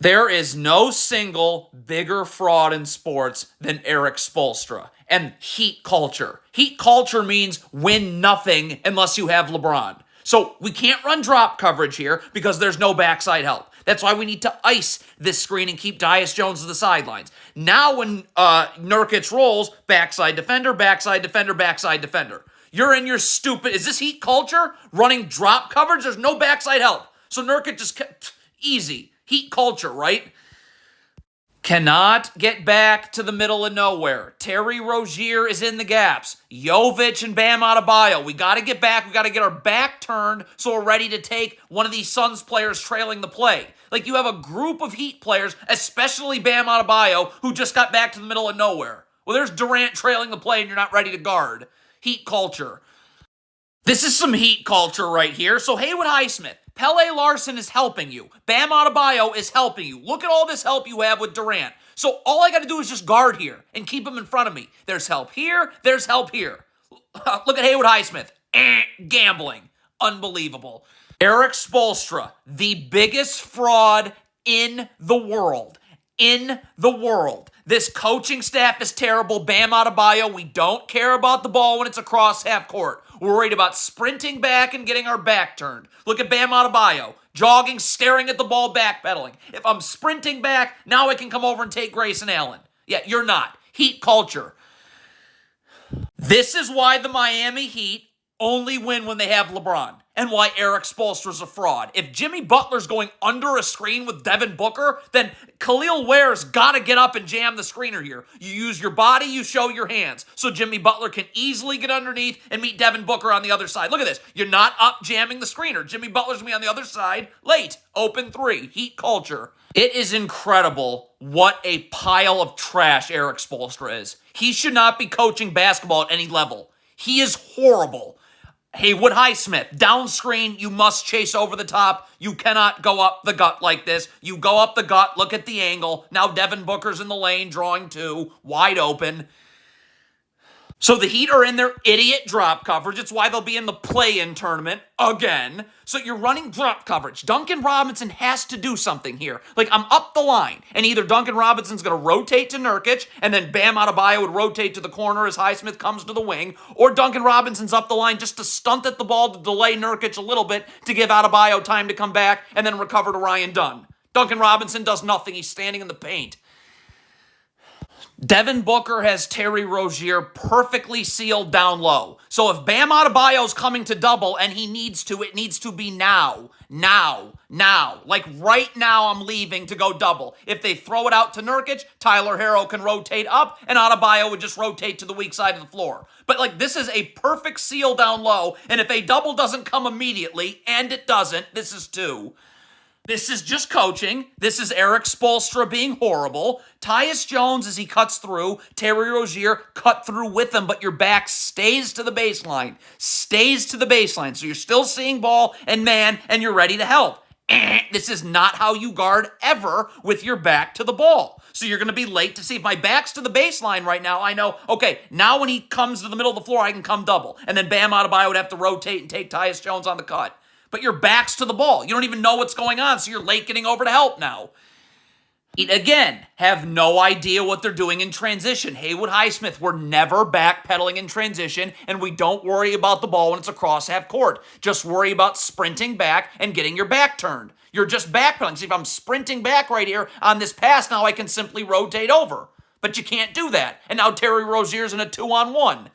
There is no single bigger fraud in sports than ERIK Spolstra and heat culture. Heat culture means win nothing unless you have LeBron. So we can't run drop coverage here because there's no backside help. That's why we need to ice this screen and keep Tyus Jones to the sidelines. Now when Nurkic rolls, backside defender, backside defender, backside defender. You're in your stupid, is this heat culture? Running drop coverage? There's no backside help. So Nurkic just kept, easy. Heat culture, right? Cannot get back to the middle of nowhere. Terry Rozier is in the gaps. Jovic and Bam Adebayo. We got to get back. We got to get our back turned so we're ready to take one of these Suns players trailing the play. Like, you have a group of Heat players, especially Bam Adebayo, who just got back to the middle of nowhere. Well, there's Durant trailing the play and you're not ready to guard. Heat culture. This is some heat culture right here. So Haywood Highsmith, Pele Larson is helping you. Bam Adebayo is helping you. Look at all this help you have with Durant. So all I got to do is just guard here and keep him in front of me. There's help here. There's help here. Look at Haywood Highsmith. Gambling. Unbelievable. ERIK Spoelstra, the biggest fraud in the world. In the world. This coaching staff is terrible. Bam Adebayo, we don't care about the ball when it's across half court. We're worried about sprinting back and getting our back turned. Look at Bam Adebayo, jogging, staring at the ball, backpedaling. If I'm sprinting back, now I can come over and take Grayson Allen. Yeah, you're not. Heat culture. This is why the Miami Heat only win when they have LeBron, and why ERIK Spoelstra's a fraud. If Jimmy Butler's going under a screen with Devin Booker, then Khalil Ware's got to get up and jam the screener here. You use your body, you show your hands, so Jimmy Butler can easily get underneath and meet Devin Booker on the other side. Look at this. You're not up jamming the screener. Jimmy Butler's going to be on the other side. Late. Open three. Heat culture. It is incredible what a pile of trash ERIK Spoelstra is. He should not be coaching basketball at any level. He is horrible. Haywood Highsmith, down screen, you must chase over the top. You cannot go up the gut like this. You go up the gut, look at the angle. Now Devin Booker's in the lane, drawing two, wide open. So the Heat are in their idiot drop coverage. It's why they'll be in the play-in tournament again. So you're running drop coverage. Duncan Robinson has to do something here. Like, I'm up the line, and either Duncan Robinson's going to rotate to Nurkic, and then Bam Adebayo would rotate to the corner as Highsmith comes to the wing, or Duncan Robinson's up the line just to stunt at the ball to delay Nurkic a little bit to give Adebayo time to come back and then recover to Ryan Dunn. Duncan Robinson does nothing. He's standing in the paint. Devin Booker has Terry Rozier perfectly sealed down low. So if Bam Adebayo's coming to double and he needs to, it needs to be now. Now. Like right now I'm leaving to go double. If they throw it out to Nurkic, Tyler Herro can rotate up and Adebayo would just rotate to the weak side of the floor. But like, this is a perfect seal down low, and if a double doesn't come immediately, and it doesn't, this is two. This is just coaching. This is ERIK Spoelstra being horrible. Tyus Jones, as he cuts through, Terry Rozier cut through with him, but your back stays to the baseline. Stays to the baseline. So you're still seeing ball and man, and you're ready to help. This is not how you guard ever with your back to the ball. So you're going to be late to see. If my back's to the baseline right now, I know, okay, now when he comes to the middle of the floor, I can come double. And then Bam Adebayo would have to rotate and take Tyus Jones on the cut. But your back's to the ball. You don't even know what's going on, so you're late getting over to help now. Again, have no idea what they're doing in transition. Haywood Highsmith, we're never backpedaling in transition, and we don't worry about the ball when it's across half court. Just worry about sprinting back and getting your back turned. You're just backpedaling. See, if I'm sprinting back right here on this pass, now I can simply rotate over. But you can't do that. And now Terry Rozier's in a 2-on-1.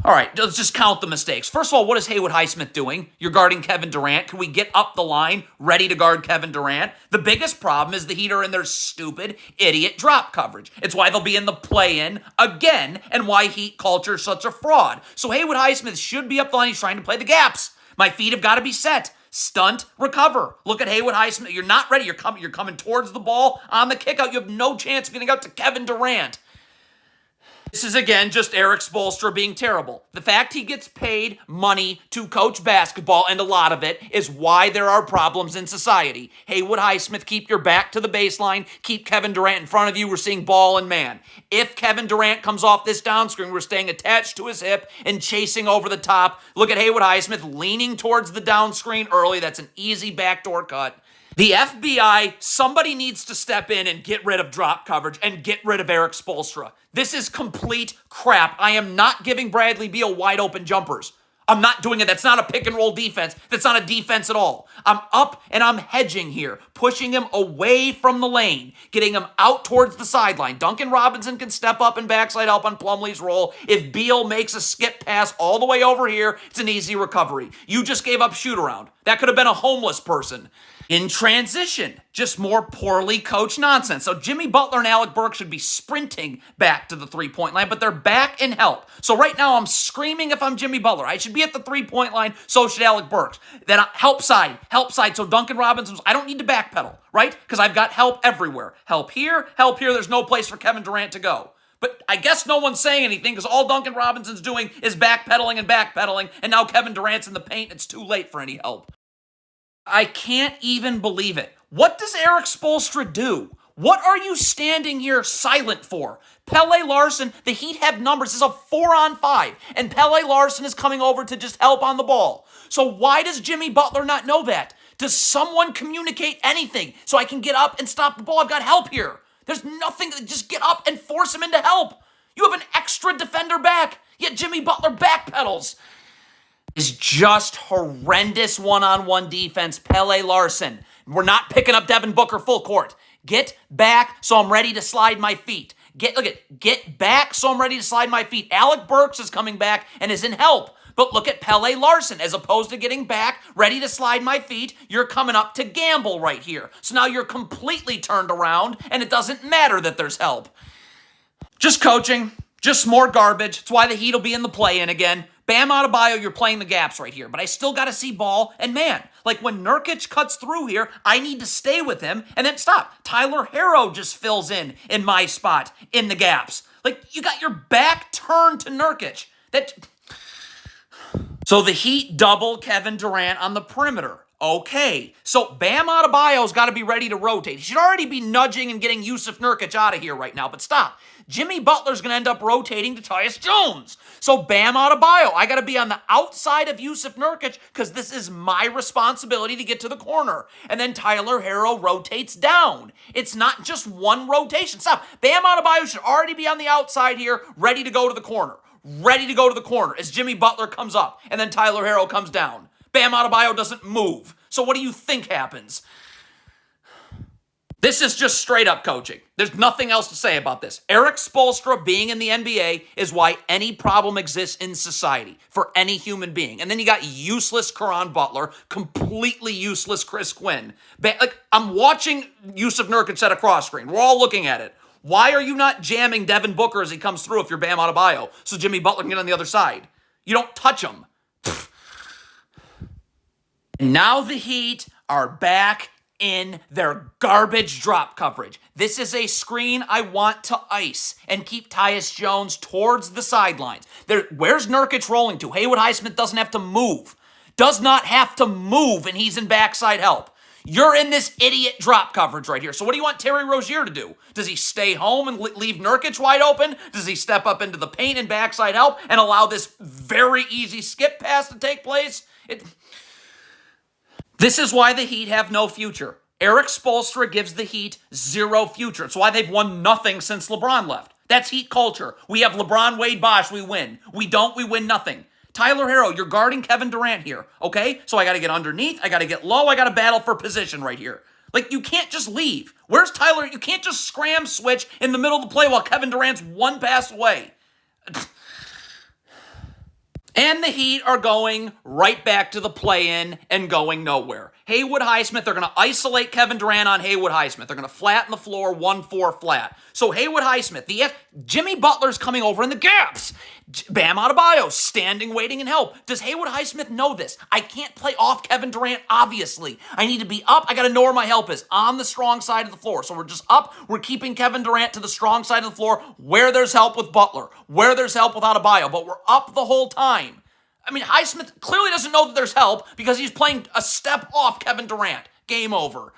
All right, let's just count the mistakes. First of all, what is Haywood Highsmith doing? You're guarding Kevin Durant. Can we get up the line, ready to guard Kevin Durant? The biggest problem is the Heat are in their stupid, idiot drop coverage. It's why they'll be in the play-in again, and why Heat culture is such a fraud. So Haywood Highsmith should be up the line. He's trying to play the gaps. My feet have got to be set. Stunt, recover. Look at Haywood Highsmith. You're not ready. You're coming towards the ball on the kickout. You have no chance of getting out to Kevin Durant. This is, again, just ERIK Spoelstra being terrible. The fact he gets paid money to coach basketball, and a lot of it, is why there are problems in society. Haywood Highsmith, keep your back to the baseline. Keep Kevin Durant in front of you. We're seeing ball and man. If Kevin Durant comes off this down screen, we're staying attached to his hip and chasing over the top. Look at Haywood Highsmith leaning towards the down screen early. That's an easy backdoor cut. The FBI, somebody needs to step in and get rid of drop coverage and get rid of ERIK SPOELSTRA. This is complete crap. I am not giving Bradley Beal wide open jumpers. I'm not doing it. That's not a pick and roll defense. That's not a defense at all. I'm up and I'm hedging here, pushing him away from the lane, getting him out towards the sideline. Duncan Robinson can step up and backside help on Plumlee's roll. If Beal makes a skip pass all the way over here, it's an easy recovery. You just gave up shoot around. That could have been a homeless person. In transition, just more poorly coached nonsense. So Jimmy Butler and Alec Burks should be sprinting back to the three-point line, but they're back in help. So right now I'm screaming if I'm Jimmy Butler. I should be at the three-point line, so should Alec Burks. Then help side. So Duncan Robinson, I don't need to backpedal, right? Because I've got help everywhere. Help here. There's no place for Kevin Durant to go. But I guess no one's saying anything because all Duncan Robinson's doing is backpedaling, and now Kevin Durant's in the paint. It's too late for any help. I can't even believe it. What does ERIK SPOELSTRA do? What are you standing here silent for? Pele Larsson, the Heat have numbers. This is a 4-on-5, and Pele Larsson is coming over to just help on the ball. So why does Jimmy Butler not know that? Does someone communicate anything so I can get up and stop the ball? I've got help here. There's nothing. Just get up and force him into help. You have an extra defender back, yet Jimmy Butler backpedals. Is just horrendous one-on-one defense. Pele Larsson. We're not picking up Devin Booker full court. Get back so I'm ready to slide my feet. Get back so I'm ready to slide my feet. Alec Burks is coming back and is in help. But look at Pele Larsson. As opposed to getting back, ready to slide my feet, you're coming up to gamble right here. So now you're completely turned around, and it doesn't matter that there's help. Just coaching. Just more garbage. It's why the Heat will be in the play-in again. Bam Adebayo, you're playing the gaps right here. But I still got to see ball. And man, like when Nurkic cuts through here, I need to stay with him and then stop. Tyler Herro just fills in my spot in the gaps. Like you got your back turned to Nurkic. So the Heat double Kevin Durant on the perimeter. Okay, so Bam Adebayo's got to be ready to rotate. He should already be nudging and getting Jusuf Nurkic out of here right now, but stop. Jimmy Butler's going to end up rotating to Tyus Jones. So Bam Adebayo, I got to be on the outside of Jusuf Nurkic because this is my responsibility to get to the corner. And then Tyler Herro rotates down. It's not just one rotation. Stop. Bam Adebayo should already be on the outside here, ready to go to the corner. Ready to go to the corner as Jimmy Butler comes up and then Tyler Herro comes down. Bam Adebayo doesn't move. So what do you think happens? This is just straight up coaching. There's nothing else to say about this. ERIK SPOELSTRA being in the NBA is why any problem exists in society for any human being. And then you got useless Caron Butler, completely useless Chris Quinn. I'm watching Jusuf Nurkic set a cross screen. We're all looking at it. Why are you not jamming Devin Booker as he comes through if you're Bam Adebayo so Jimmy Butler can get on the other side? You don't touch him. Now the Heat are back in their garbage drop coverage. This is a screen I want to ice and keep Tyus Jones towards the sidelines. Where's Nurkic rolling to? Haywood Highsmith doesn't have to move. Does not have to move, and he's in backside help. You're in this idiot drop coverage right here. So what do you want Terry Rozier to do? Does he stay home and leave Nurkic wide open? Does he step up into the paint and backside help and allow this very easy skip pass to take place? This is why the Heat have no future. ERIK SPOELSTRA gives the Heat zero future. It's why they've won nothing since LeBron left. That's Heat culture. We have LeBron, Wade, Bosh, we win. We don't, we win nothing. Tyler Herro, you're guarding Kevin Durant here, okay? So I got to get underneath, I got to get low, I got to battle for position right here. Like, you can't just leave. Where's Tyler? You can't just scram switch in the middle of the play while Kevin Durant's one pass away. And the Heat are going right back to the play-in and going nowhere. Haywood Highsmith, they're going to isolate Kevin Durant on Haywood Highsmith. They're going to flatten the floor, 1-4 flat. So Haywood Highsmith, Jimmy Butler's coming over in the gaps. Bam Adebayo, standing, waiting, and help. Does Haywood Highsmith know this? I can't play off Kevin Durant, obviously. I need to be up. I got to know where my help is, on the strong side of the floor. So we're just up. We're keeping Kevin Durant to the strong side of the floor where there's help with Butler, where there's help with Adebayo, but we're up the whole time. I mean, Highsmith clearly doesn't know that there's help because he's playing a step off Kevin Durant. Game over.